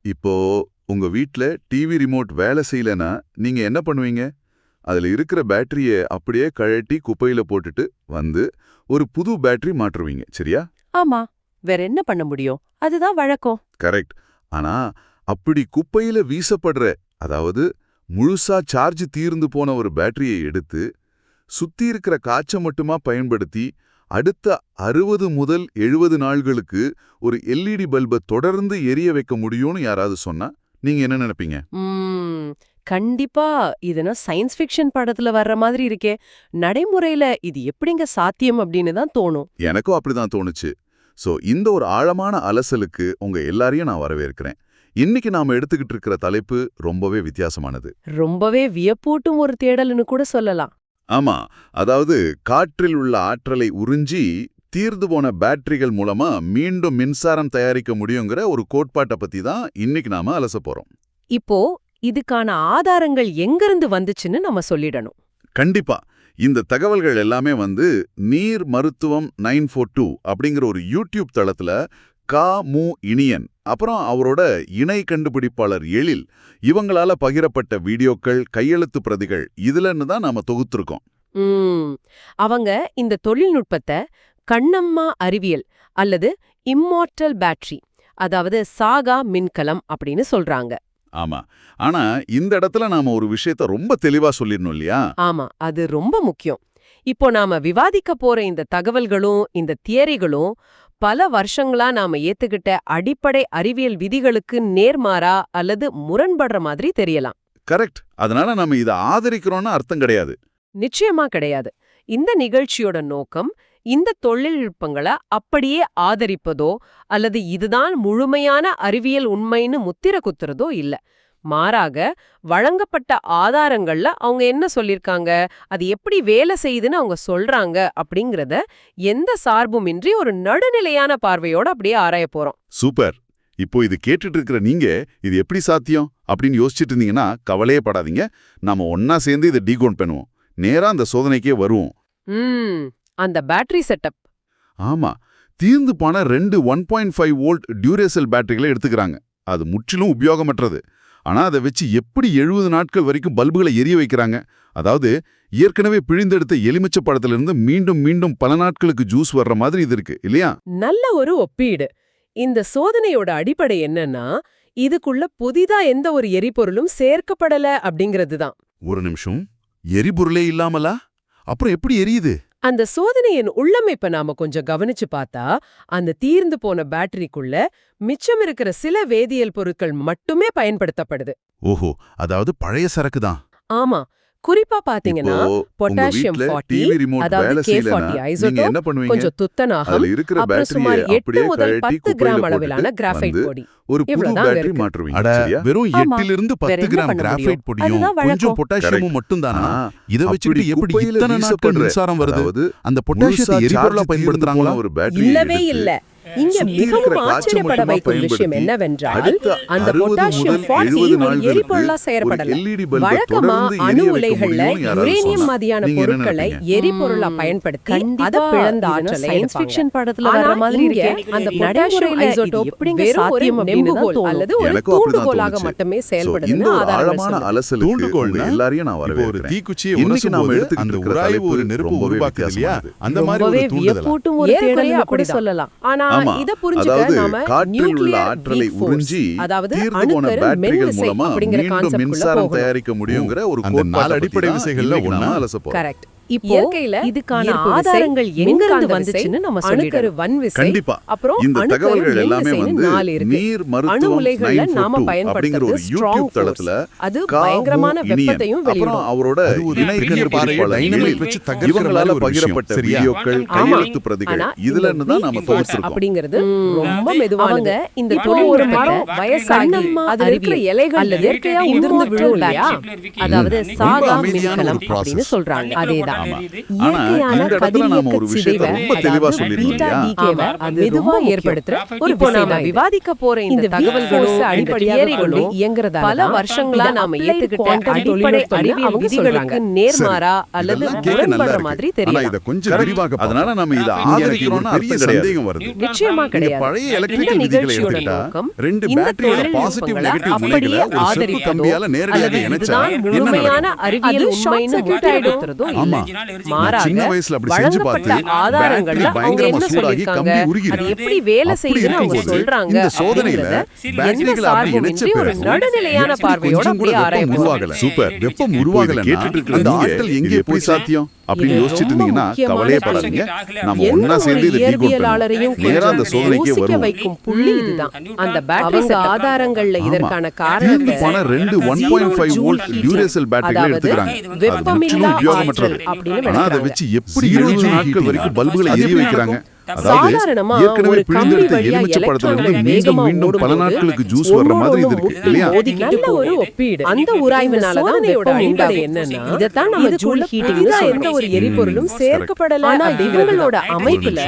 இப்போ உங்க வீட்ல டிவி ரிமோட் வேலை செய்யலனா நீங்க என்ன பண்ணுவீங்க? அதுல இருக்கிற பேட்டரிய அப்படியே கழட்டி குப்பையில போட்டுட்டு வந்து ஒரு புது பேட்டரி மாற்றுவீங்க, சரியா? ஆமா. வேற என்ன பண்ண முடியும்? அதுதான் வழக்கம். கரெக்ட். ஆனா அப்படி குப்பையில வீசப்படுற, அதாவது முழுசா சார்ஜ் தீர்ந்து போன ஒரு பேட்டரியை எடுத்து சுத்தி இருக்கிற காற்றை மட்டுமா பயன்படுத்தி அடுத்த 60 முதல் 70 நாள்களுக்கு ஒரு எல்இடி பல்பை தொடர்ந்து எரிய வைக்க முடியும்னு யாராவது சொன்னா நீங்க என்ன நினைப்பீங்க? ம், கண்டிப்பா. இதுனா சயின்ஸ் ஃபிக்ஷன் படத்துல வர்ற மாதிரி இருக்கே. நடைமுறையில இது எப்படிங்க சாத்தியம் அப்படின்னு தான் தோணும். எனக்கும் அப்படிதான் தோணுச்சு. சோ இந்த ஒரு ஆழமான அலசலுக்கு உங்க எல்லாரையும் நான் வரவேற்கிறேன். இன்னைக்கு நாம எடுத்துக்கிட்டு இருக்கிற தலைப்பு ரொம்பவே வித்தியாசமானது. ரொம்பவே வியப்பூட்டும் ஒரு தேடல்னு கூட சொல்லலாம். ஆமா, அதாவது காற்றில் உள்ள ஆற்றலை உறிஞ்சி தீர்ந்து போன பேட்டரிகள் மூலமா மீண்டும் மின்சாரம் தயாரிக்க முடியுங்கிற ஒரு கோட்பாட்டை பத்தி தான் இன்னைக்கு நாம அலச போறோம். இப்போ இதுக்கான ஆதாரங்கள் எங்கிருந்து வந்துச்சுன்னு நம்ம சொல்லிடணும். கண்டிப்பா. இந்த தகவல்கள் எல்லாமே நீர் மருத்துவம் 942 அப்படிங்கிற ஒரு யூடியூப் தளத்துல மு இனியன் அப்புறம் அவரோட இணை கண்டுபிடிப்பாளர் எழில் இவங்களால பகிரப்பட்ட வீடியோக்கள், கையெழுத்து பிரதிகள் இதுலன்னு தான் நாம தொகுத்திருக்கோம். அவங்க இந்த தொழில்நுட்பத்தை கண்ணம்மா அறிவியல் அல்லது இம்மார்டல் பேட்டரி, அதாவது சாகா மின்கலம் அப்படின்னு சொல்றாங்க. ஆமா. ஆனா இந்த இடத்துல நாம ஒரு விஷயத்த ரொம்ப தெளிவா சொல்லிடணும் இல்லையா? ஆமா, அது ரொம்ப முக்கியம். இப்போ நாம விவாதிக்க போற இந்த தகவல்களும் இந்த தியரிகளும் பல வருஷங்களா நாம ஏத்துக்கிட்ட அடிப்படை அறிவியல் விதிகளுக்கு நேர்மாறா அல்லது முரண்படுற மாதிரி தெரியலாம். கரெக்ட். அதனால நம்ம இதை ஆதரிக்கிறோம்னு அர்த்தம் கிடையாது. நிச்சயமா கிடையாது. இந்த நிகழ்ச்சியோட நோக்கம் இந்த தொழில்நுட்பங்களை அப்படியே ஆதரிப்பதோ அல்லது இதுதான் முழுமையான அறிவியல் உண்மைன்னு முத்திர குத்துறதோ இல்ல. மாறாக வழங்கப்பட்ட ஆதாரங்கள்ல அவங்க என்ன சொல்லிருக்காங்க, அது எப்படி வேலை செய்யுதுன்னு அவங்க சொல்றாங்க அப்படிங்கறத எந்த சார்புமின்றி ஒரு நடுநிலையான பார்வையோட அப்படியே ஆராய போறோம். சூப்பர். இப்போ இது கேட்டுட்டு இருக்கிற நீங்க இது எப்படி சாத்தியம் அப்படின்னு யோசிச்சுட்டு இருந்தீங்கன்னா கவலையே படாதீங்க. நாம ஒன்னா சேர்ந்து இதை டீகோன் பண்ணுவோம். நேரா அந்த சோதனைக்கே வருவோம். அந்த பேட்டரி செட்டப். ஆமா, தீர்ந்து போன 2 1.5 வோல்ட் டியூரேசல் பேட்டரிகளை எடுத்துக்கிறாங்க. அது முற்றிலும் உபயோகமற்றது. ஆனா அதை வச்சு எப்படி 70 நாட்கள் வரைக்கும் பல்புகளை எரிய வைக்கிறாங்க. அதாவது ஏற்கனவே பிழிந்தெடுத்த எலுமிச்சை பழத்திலிருந்து மீண்டும் மீண்டும் பல நாட்களுக்கு ஜூஸ் வர்ற மாதிரி இது இருக்கு இல்லையா? நல்ல ஒரு ஒப்பீடு. இந்த சோதனையோட அடிப்படை என்னன்னா, இதுக்குள்ள புதிதா எந்த ஒரு எரிபொருளும் சேர்க்கப்படல அப்படிங்கிறது தான். ஒரு நிமிஷம், எரிபொருளே இல்லாமலா? அப்புறம் எப்படி எரியுது? அந்த சோதனையின் உள்ளமைப்பை நாம கொஞ்சம் கவனிச்சு பார்த்தா, அந்த தீர்ந்து போன பேட்டரிக்குள்ள மிச்சம் இருக்கிற சில வேதியியல் பொருட்கள் மட்டுமே பயன்படுத்தப்படுது. ஓஹோ, அதாவது பழைய சரக்கு தான். ஆமா, குறிப்பா பாத்தீங்கன்னா பொட்டாசியம் 40, அதாவது K40 ஐசோடோப், கொஞ்சம் துத்தநாகம், அப்புறம் சுமார் 8 முதல் 10 கிராம் அளவிலான கிராஃபைட் பொடி. ஒரு புது பேட்டரி மாற்றுவீங்க. வெறும் 8 லிருந்து 10 கிராம் கிராஃபைட் பொடியும் கொஞ்சம் பொட்டாசியமும் மட்டும் தானா? இத வச்சுட்டு எப்படி இத்தனை நாட்கள் மின்சாரம் வருது? அந்த பொட்டாசியத்தை எரிபொருளா பயன்படுத்துறாங்களா? ஒரு பேட்டரி இல்லவே இல்ல. இங்க மிகவும் ஆச்சரியப்பட வைக்கும் விஷயம் என்னவென்றால், அந்த பொட்டாசியம் 40 ஒரு எரிபொருளா செயற்படல. வழக்கமா அணு உலைகள்ல யுரேனியம் மாதிரியான பொருட்களை எரிபொருளா பயன்படுத்தி அதை பிளந்த ஆற்றலை சயின்ஸ் ஃபிக்ஷன் படத்துல வர மாதிரி இருக்கே. அந்த பொட்டாசியம் ஐசோடோப் எப்படிங்க சாத்தியம் அப்படின்னு தான் தோணும். அல்லது ஒரு தூண்டுகோலாக மட்டுமே செயல்படுதுன்னு ஆதாரங்கள் சொல்லுது. தூண்டுகோல்னா எல்லாரையும் நான் வரவேற்கிறேன். ஒரு தீக்குச்சியை உணரும்போது அந்த உராய்வு ஒரு நெருப்பு உருவாக்குது இல்லையா? அந்த மாதிரி ஒரு தூண்டுதல். ஒரு தேடல் அப்படி சொல்லலாம். ஆனா இத புரிஞ்சுக்க நாம நியூக்ளியர் ஆற்றலை உறிஞ்சி தீர்ந்து போன பேட்டரிகள் மூலமா மீண்டும் மின்சாரம் தயாரிக்க முடியுங்கிற ஒரு நாலு அடிப்படை விசைகள்ல ஒண்ணா அலசப்போம். கரெக்ட். இப்போ இதுக்கான ஆதாரங்கள் எங்கிருந்து வந்துச்சுன்னு நம்ம சொல்லிடலாம். கண்டிப்பா. அப்புறம் இந்த தகவல்கள் எல்லாமே நீர் மருத்துவம் 942 அப்படிங்கிற ஒரு யூடியூப் தளத்துல அது பயங்கரமான வெப்பத்தையும் வெளியிடும். அவரோட இணை கண்டுபிடிப்பாளர் இவங்களால பகிரப்பட்ட வீடியோக்கள், கையெழுத்து பிரதிகள் இதுல இருந்து தான் நாம தொகுத்திருக்கோம். அப்படிங்கிறது ரொம்ப மெதுவானது. இந்த தொழில் ஒரு மரம் வயசாகி அதுல இருக்கிற இலைகள் அல்லது இயற்கையா உதிர்ந்து விழும் இல்லையா? அதாவது சாகா மின்கலம் அப்படின்னு சொல்றாங்க. அதேதான். ஆனா இந்த இடத்துல நாம ஒரு விஷயத்தை ரொம்ப தெளிவா சொல்லிருக்கோம். மெதுவா ஏற்படுத்துற ஒரு இப்போ நாம விவாதிக்க போற இந்த தகவல்களும் அடிப்படைகளும் இயங்குறதால பல வருஷங்களா நாம ஏத்துக்கிட்ட அடிப்படை அறிவியல் விதிகளுக்கு நேர்மாறா அல்லது முரண்படுற மாதிரி ஆனா தெரியல. இத கொஞ்சம் விரிவாக அதனால நம்ம இத ஆதரிக்கிறோம்னா பெரிய சந்தேகம் வருது. நிச்சயமா இந்த கிடையாது. பழைய இந்த எலக்ட்ரிக்கல் விதிகளை நிகழ்ச்சியோட எடுத்துட்டா நோக்கம் ரெண்டு இந்த பேட்டரியோட பாசிட்டிவ் தொழில்நுட்பங்களை நெகட்டிவ் முனைகளை அப்படியே ஒரு செப்பு கம்பியால நேரடியாக அல்லது இணைச்சா இதுதான் என்ன முழுமையான நடக்கும்? அறிவியல் உண்மைன்னு முட்டாயிடுறதோ ஆமா. இல்லை. நான் சின்ன வயசுல அப்படி செஞ்சு பார்த்து வழங்கப்பட்ட ஆதாரங்கள்ல பேட்டரி அவங்க பயங்கரமா என்ன சூடாகி சொல்லிருக்காங்க, கம்பி உருகிருக்கு. அது எப்படி வேலை அப்படி செய்யுதுன்னு அவங்க இருக்கும்போது சொல்றாங்க இந்த சோதனையில அப்படிங்கறத பேட்டரிகளை எந்த அப்படி இணைச்ச சார்புமின்றி ஒரு பிறகு நடுநிலையான எப்படி பார்வையோட கொஞ்சம் கூட அப்படியே வெப்பம் ஆராயப்படும். உருவாகல. சூப்பர். வெப்பம் உருவாகலன்னா அந்த ஆற்றல் எங்கே போய் சாத்தியம் அப்படின்னு இது யோசிச்சுட்டு ரொம்ப இருந்தீங்கன்னா முக்கியமான கவலையப்படாதீங்க. நம்ம எந்த ஒன்னா ஒரு சேர்ந்து இதை இயற்பியலாளரையும் நேரா அந்த சோதனைக்கே யோசிக்க வருவோம். வைக்கும் புள்ளி இதுதான். அந்த பேட்டரி அவங்க ஆதாரங்கள்ல இதற்கான தீர்ந்து காரணத்தை போன 1.5 வோல்ட் டியூரேசல் பேட்டரிகளை அதாவது எடுத்துக்கிறாங்க. அது வெப்பமில்லா முற்றிலும் உபயோகமற்றது. ஆற்றல் அப்படின்னு ஆனா அதை விளக்குறாங்க. வச்சு எப்படி 70 நாட்கள் வரைக்கும் பல்புகளை எரிய வைக்கிறாங்க? அதாவது சாதாரணமா ஏற்கனவே ஒரு கம்பி பிழிந்தெடுத்த வழியா எலுமிச்சை பழத்துல இருந்து எலக்ட்ரான்கள் மீண்டும் வேகமா மீண்டும் பல ஓடும்போது நாட்களுக்கு ஜூஸ் வர்ற மாதிரி இது இருக்கு இல்லையா? நல்ல ஒரு ஒப்பீடு. அந்த உராய்வுனால தான் சோதனையோட வெப்பம் அடிப்படை உண்டாகும். என்னன்னா, இதைத்தான் நம்ம ஜூல் ஹீட்டிங்னு சொல்றோம். எந்த ஒரு எரிபொருளும் சேர்க்கப்படல. ஆனா இவங்களோட அமைப்புல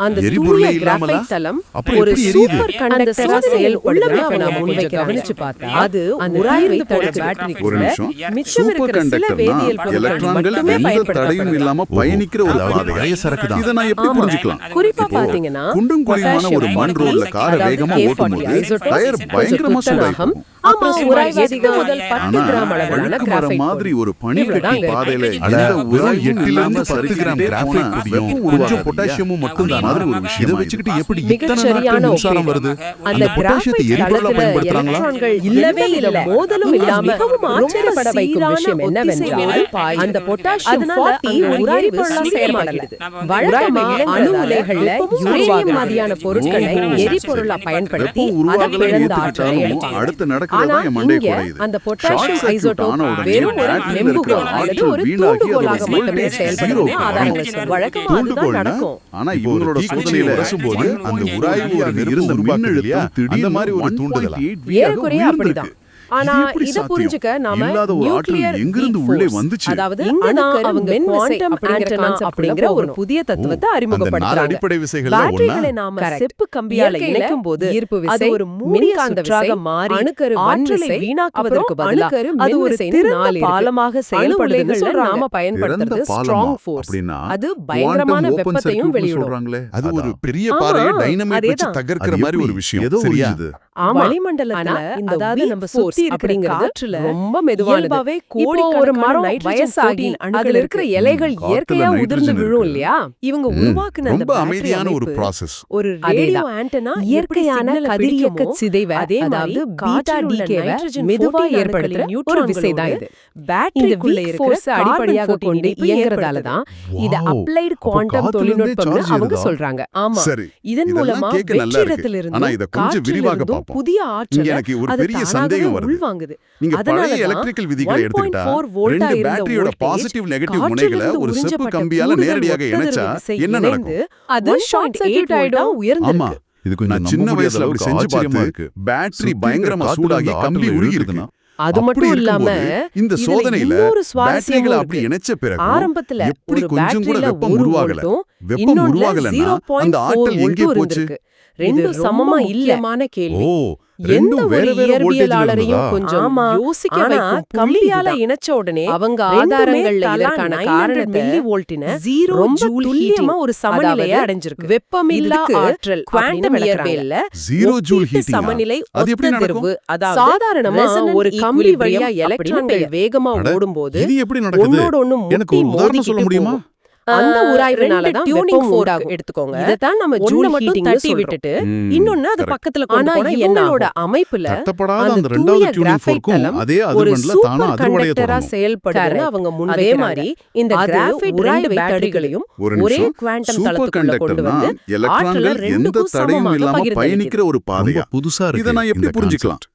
அந்த எரிபொருளே தூய இல்லாமலா? கிராஃபைட் தளம் அப்புறம் ஒரு எப்படி எரியுது? சூப்பர் கண்டக்டரா செயல்படுறத நாம முன்வைக்க கவனிச்சு பார்த்தா அது உராய்வை தடுக்குது. ஒரு நிமிஷம். மிச்சம் சூப்பர் இருக்கிற சில கண்டக்டர்னா வேதியியல் பொருட்கள் எலக்ட்ரான்கள் மட்டுமே எந்த தடையும் பயன்படுத்தப்படலாம். இல்லாம பயணிக்கிற ஒரு பாதை. இதை நான் எப்படி புரிஞ்சுக்கலாம்? குறிப்பா இப்போ பாத்தீங்கன்னா குண்டும் குழியுமான ஒரு potassium மண் ரோட்ல காரை அதாவது வேகமா K40 ஓட்டும்போது isotopes, டயர் கொஞ்சம் பயங்கரமா துத்தநாகம், சூடாகும். அப்புறம் சுமார் உராய்வு 8 முதல் 10 ஆனா கிராம் அளவிலான வழுக்கு மரம் கிராஃபைட் மாதிரி ஒரு பனி இவ்வளவுதான் கட்டி இருக்கு. பாதையில அட, எந்த வெறும் உராய்வும் 8 ல இருந்து இல்லாம 10 கிராம் சறுக்கிட்டே கிராஃபைட் போனா குடியும் வெப்பம் கொஞ்சம் உருவாகாது பொட்டாசியமும் மட்டும்தான் மாதிரி ஒரு விஷயம் இதை வச்சுக்கிட்டு எப்படி மிகச் இத்தனை சரியான நாட்கள் மின்சாரம் ஒப்பீடு. வருது? அந்த அந்த பொட்டாசியத்தை கிராஃபைட் எரிபொருளா தளத்துல பயன்படுத்துறாங்களா? எலக்ட்ரான்கள் இல்லவே இல்ல. மோதலும் இல்லாம மிகவும் ஆச்சரியப்பட வைக்கும் சீரான விஷயம் என்னவென்றால் ஒத்திசைவில் அந்த பொட்டாசியம் அதனால 40 அந்த ஒரு உராய்வு எரிபொருளா செயல்படுகிறது. சுலபமாகிறது. வழக்கமா உராய்வு அணு இழந்ததால உலைகள்ல வெப்பமும் யுரேனியம் உருவாகுது. மாதிரியான பொருட்களை ஓ. எரிபொருளா பயன்படுத்தி வெப்பம் அதை உருவாகலன்னு பிளந்த ஆற்றலை ஏத்துக்கிட்டாலும் எடுத்தாங்க. அடுத்து ஆனா நடக்கிறதா என் மண்டை இங்க குறையுது. அந்த ஷார்ட் பொட்டாசியம் சர்க்யூட் ஐசோடோப் ஆன உடனே வெறும் ஒரு பேட்டரியில இருக்கிற நெம்புகோல் அல்லது ஆற்றல் ஒரு வீணாகி தூண்டுகோலாக அதோட மட்டுமே voltage செயல்படுதுன்னு zero ஆதாரங்கள் ஆகும். சொல்லுது. வழக்கமா அதுதான் தூண்டுகோல்னா நடக்கும். ஆனா இப்போ இவங்களோட ஒரு தீக்குச்சியை சோதனையில உரசும்போது அந்த அந்த உராய்வு உராய்வு இருந்த ஒரு மின்னழுத்தம் திடீர்னு அந்த மாதிரி ஒரு தூண்டுதலா? ஏறக்குறைய அப்படிதான். ஆனா இத புரிஞ்சுக்க நாம இல்லாத ஒரு ஆற்றல் நியூக்ளியர் எங்கிருந்து உள்ளே வந்துச்சு? அதாவது இங்கதான் அவங்க குவாண்டம் ஆண்டனா அப்படிங்கிற ஒரு புதிய தத்துவத்தை அந்த 4 அறிமுகப்படுத்துறாங்க. அடிப்படை விசைகள்ல ஒண்ணா? பேட்டரிகளை நாம Correct. செப்பு கம்பியால இயற்கையில இணைக்கும் போது ஈர்ப்பு அது விசை, ஒரு மூடிய மின்காந்த சுற்றாக விசை, மாறி அணுக்கரு ஆற்றலை வன்விசை, வீணாக்குவதற்கு அப்புறம் பதிலா அணுக்கரு அது ஒரு மின்விசைன்னு திறந்த 4 இருக்கு. பாலமாக அணு செயல்படுதுன்னு உலைகள்ல சொல்றாங்க. நாம பயன்படுத்துறது திறந்த பாலமா? Strong force. அப்படின்னா அது பயங்கரமான quantum open வெப்பத்தையும் circuitனு வெளியிடும். சொல்றாங்களே. அது ஒரு அதான். பெரிய ஆமா, பாறையை டைனமைட் வச்சு அதேதான். தகர்க்கிற அது மாதிரி ஒரு எப்படி? விஷயம் ஏதோ சரியா? உறிஞ்சுது. ஆமா. வளிமண்டலத்துல ஆனா இந்த அதாவது weak நம்ம force சுத்தி இருக்கிற அப்படிங்கிறது காற்றுல ரொம்ப மெதுவானது. இயல்பாவே இப்போ ஒரு கோடிக்கணக்கான மரம் நைட்ரஜன் வயசாகி புரோட்டீன் அணுக்கள் அதுல இருக்கிற இருக்கு. இலைகள் காத்துல இயற்கையா நைட்ரஜன் உதிர்ந்து விழும் இருக்கு. இல்லையா? இவங்க உருவாக்குன அந்த ரொம்ப பேட்டரி அமைதியான ஒரு அமைப்பு ப்ராசஸ். ஒரு அதேதான். ரேடியோ ஆண்டனா இயற்கையான கதிரியக்க சிதைவை அதே அதாவது மாதிரி பீட்டா காற்றில் உள்ள டிகேவை நைட்ரஜன் மெதுவா 14 ஏற்படுத்துற அணுக்களின் ஒரு விசை தான் இது. இந்த பேட்டரிக்குள்ள வீக் இருக்கிற ஃபோர்ஸ் அடிப்படையாக கார்பன் கொண்டு 14 இயங்குறதால தான் இத Wow. அப்ளைடு அப்போ குவாண்டம் காத்துல தொழில்நுட்பம்னு இருந்தே அவங்க charge சொல்றாங்க. ஆமா. சரி. இதன் இதெல்லாம் மூலமா கேட்க நல்லா இருக்கு. வெற்றிடத்திலிருந்து ஆனா இத கொஞ்சம் விரிவாக காற்றிலிருந்தும் பார்ப்போம். புதிய இங்க ஆற்றலை எனக்கு ஒரு அது பெரிய தானாகவே சந்தேகம் வருது. உள்வாங்குது. நீங்க அதனால பழைய தான் எலக்ட்ரிக்கல் விதிகளை எடுத்துக்கிட்டா 1.4 வோல்ட்டா ரெண்டு இருந்த பேட்டரியோட voltage பாசிட்டிவ் நெகட்டிவ் காற்றிலிருந்து முனைகளை ஒரு செப்பு உறிஞ்சப்பட்ட கம்பியால கூடுதல் நேரடியாக ஒத்ததிர்வு இணைச்சா விசை என்ன இணைந்து நடக்கும்? அது ஷார்ட் சர்க்யூட் ஆயிடும் ஆமா. உயர்ந்திருக்கு. இது கொஞ்சம் நான் சின்ன நம்ப வயசுல அப்படி முடியாத செஞ்சு அளவுக்கு ஆச்சரியமா பார்த்து இருக்கு. பேட்டரி சுத்தி பயங்கரமா இருக்கிற சூடாகி காத்துல கம்பி ஆற்றல் உருகி இழுக்குதுன்னா, இருக்கு. அது அப்படி மட்டும் இல்லாம இருக்கும்போது இந்த இதுல சோதனையில இன்னொரு சுவாரஸ்யமும் பேட்டரிகளை அப்படி இருக்கு. இணைச்ச பிறகு ஆரம்பத்துல எப்படி ஒரு கொஞ்சம் கூட பேட்டரியில வெப்பம் 1 உருவாகல. வோல்ட்டும் வெப்பம் இன்னொன்னுல உருவாகலன்னா 0.4 அந்த ஆற்றல் எங்கே வோல்ட்டும் போச்சு? இருந்திருக்கு. ரெண்டும் சமமா இல்லமான கேள்வி. ஓ, எந்த ரெண்டும் ஒரு வேற வேற வோல்டேஜ்ல இயற்பியலாளரையும் இருந்ததா? கொஞ்சம் யோசிக்க ஆனா வைக்கும் புள்ளி கம்பியால இதுதான். இணைச்ச உடனே அவங்க ரெண்டுமே ஆதாரங்கள்ல தலா இதற்கான 900 காரணத்தை மில்லி வோல்ட்டின 0 ரொம்ப ஜூல் துல்லியமா heating, ஒரு சமநிலையை அதாவது அடைஞ்சிருக்கு. வெப்பமில்லா இதுக்கு ஆற்றல் குவாண்டம் அப்படின்னு இயற்பியல்ல ஜீரோ ஜூல் ஒப்பீட்டு ஹீட்டிங் சமநிலை அது எப்படி நடக்கும்? ஒத்ததிர்வு, அதாவது சாதாரணமா resonant ஒரு கம்பி equilibrium வழியா அப்படின்னு எலக்ட்ரான்கள் பெயர். வேகமா அட, ஓடும்போது இது எப்படி நடக்குது? ஒன்னோட ஒண்ணு எனக்கு ஒரு முட்டி உதாரணம் சொல்ல மோதிக்கிட்டு முடியுமா? போகும். அந்த உராய்வுனால தான் tuning வெப்பம் fork உண்டாகும். எடுத்துக்கோங்க. இதைத்தான் நம்ம ஒண்ணு ஜூல் மட்டும் ஹீட்டிங்னு தட்டி சொல்றோம். விட்டுட்டு இன்னொன்னு அது பக்கத்துல கொண்டு ஆனா போனா என்ன இவங்களோட ஆகும்? அமைப்புல தட்டப்படாத அந்த அந்த ரெண்டாவது தூய டியூனிங் கிராஃபைட் ஃபோர்க்கும் தளம் அதே ஒரு அதிர்வெண்ல தானா சூப்பர் அதிர்வடைய கண்டக்டரா தொடங்கும். செயல்படுதுன்னு அவங்க அதே முன்வைக்கிறாங்க. மாதிரி இந்த அது கிராஃபைட் உராய்வை ரெண்டு தடுக்குது. பேட்டரிகளையும் ஒரு ஒரே நிமிஷம். குவாண்டம் சூப்பர் தளத்துக்குள்ள கொண்டு கண்டக்டர்னா வந்து எலக்ட்ரான்கள் ஆற்றலை எந்த ரெண்டுக்கும் தடையும் சமமாக இல்லாம பகிர்ந்தளிக்குது. பயணிக்கிற ஒரு ரொம்ப பாதையா? புதுசா இதை இருக்கு நான் எப்படி இந்த புரிஞ்சுக்கலாம்? concept.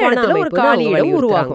இடத்துல ஒரு காலி இடம் உருவாகும்.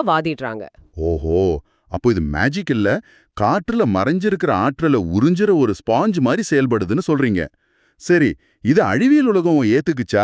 வாதிடுறாங்க. ஓஹோ, அப்போ இது மேஜிக் இல்ல, காற்றுல மறைஞ்சிருக்கிற ஆற்றலை உறிஞ்சுற ஒரு ஸ்பாஞ்ச் மாதிரி செயல்படுதுன்னு சொல்றீங்க. சரி, இது அழிவியல் உலகம் ஏத்துக்குச்சா?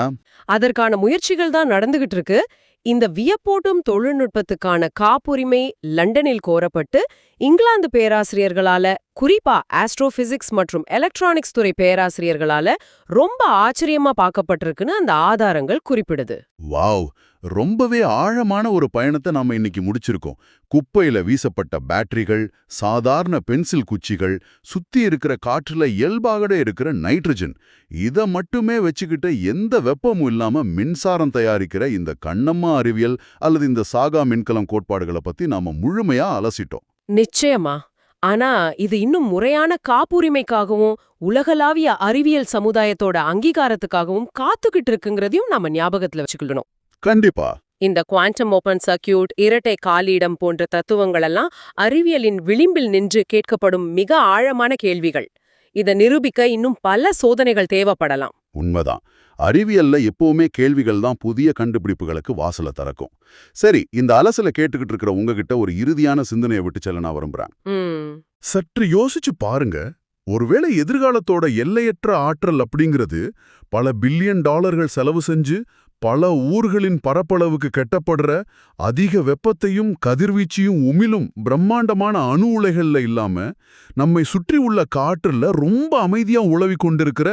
அதற்கான முயற்சிகள் தான் நடந்துகிட்டு இருக்கு. இந்த வியப்பூட்டும் தொழில்நுட்பத்துக்கான காப்புரிமை லண்டனில் கோரப்பட்டு இங்கிலாந்து பேராசிரியர்களால, குறிப்பா ஆஸ்ட்ரோபிசிக்ஸ் மற்றும் எலக்ட்ரானிக்ஸ் துறை பேராசிரியர்களால ரொம்ப ஆச்சரியமா பார்க்கப்பட்டிருக்குன்னு அந்த ஆதாரங்கள் குறிப்பிடுது. வாவ், ரொம்பவே ஆழமான ஒரு பயணத்தை நாம இன்னைக்கு முடிச்சிருக்கோம். குப்பையில வீசப்பட்ட பேட்டரிகள், சாதாரண பென்சில் குச்சிகள், சுத்தி இருக்கிற காற்றுல இயல்பாக இருக்கிற நைட்ரஜன், இத மட்டுமே வச்சுக்கிட்டு எந்த வெப்பமும் இல்லாம மின்சாரம் தயாரிக்கிற இந்த கண்ணம்மா அறிவியல் அல்லது இந்த சாகா மின்கலம் கோட்பாடுகளை பத்தி நாம முழுமையா அலசிட்டோம். நிச்சயமா. ஆனா இது இன்னும் முறையான காப்புரிமைக்காகவும் உலகளாவிய அறிவியல் சமுதாயத்தோட அங்கீகாரத்துக்காகவும் காத்துக்கிட்டு இருக்குங்கிறதையும் நாம ஞாபகத்துல வச்சுக்கணும். கண்டிப்பா. இந்த குவாண்டம் ஓபன் சர்க்கியூட், இரட்டை காலியிடம் போன்ற தத்துவங்களெல்லாம் அறிவியலின் விளிம்பில் நின்று கேட்கப்படும் மிக ஆழமான கேள்விகள். இத நிரூபிக்க இன்னும் பல சோதனைகள் தேவைப்படலாம். உண்மைதான். அறிவியல்ல எப்பவுமே கேள்விகள் தான் புதிய கண்டுபிடிப்புகளுக்கு வாசலை திறக்கும். சரி, இந்த அலசலை கேட்டுக்கிட்டு இருக்கிற உங்ககிட்ட ஒரு இறுதியான சிந்தனையை விட்டு செல்ல நான் விரும்புறேன். சற்று யோசிச்சு பாருங்க. ஒருவேளை எதிர்காலத்தோட எல்லையற்ற ஆற்றல் அப்படிங்கிறது பல பில்லியன் டாலர்கள் செலவு செஞ்சு பல ஊர்களின் பரப்பளவுக்கு கெட்டப்படுற அதிக வெப்பத்தையும் கதிர்வீச்சையும் உமிழும் பிரம்மாண்டமான அணு உலைகள்ல இல்லாம நம்மை சுற்றி உள்ள காற்றுல ரொம்ப அமைதியா உழவி கொண்டிருக்கிற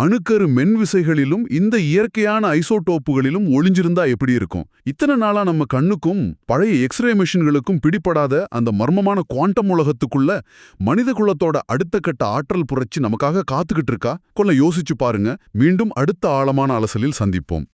அணுக்கரு மென்விசைகளிலும் இந்த இயற்கையான ஐசோடோப்புகளிலும் ஒளிஞ்சிருந்தா எப்படி இருக்கும்? இத்தனை நாளா நம்ம கண்ணுக்கும் பழைய எக்ஸ்ரே மெஷின்களுக்கும் பிடிபடாத அந்த மர்மமான குவாண்டம் உலகத்துக்குள்ள மனித குலத்தோட அடுத்த கட்ட ஆற்றல் புரட்சி நமக்காக காத்துக்கிட்டு இருக்கா? கொள்ள யோசிச்சு பாருங்க. மீண்டும் அடுத்த ஆழமான அலசலில் சந்திப்போம்.